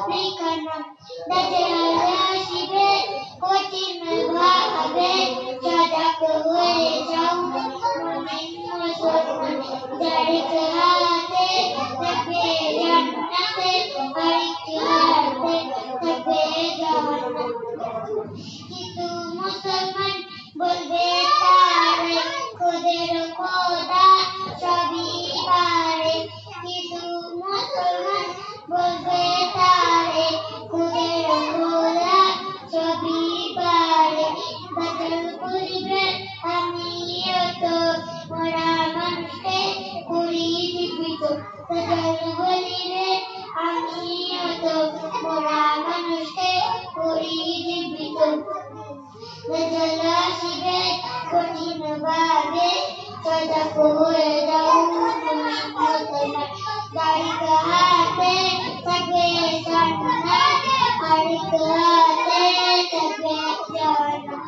লিখনম দাজাল আসিবে কঠিন ভাবে সজাগ হয়ে যাও মুমিন মুসলমান যারিক হাতে থাকবে জান্নাতে আরিক হাতে থাকবে জাহান্নাম কিন্তু মুসলমান বলবে তারে খোদের খোদা সবই পারে কিন্তু মুসলমান বলবে তারে খোদের খোদা সবই পারে বাদল করিবে আমিও তো মোরা মানুষকে করি জীবিত বাদল বলিবে আমিও তো মোরা মানুষকে করি জীবিত বাদল আসিবে কঠিন ভাবে সজাগ হয়ে যাও মুমিন মুসলমান যারিক হাতে থাকবে জান্নাত আরিক হাতে থাকবে জাহান্নাম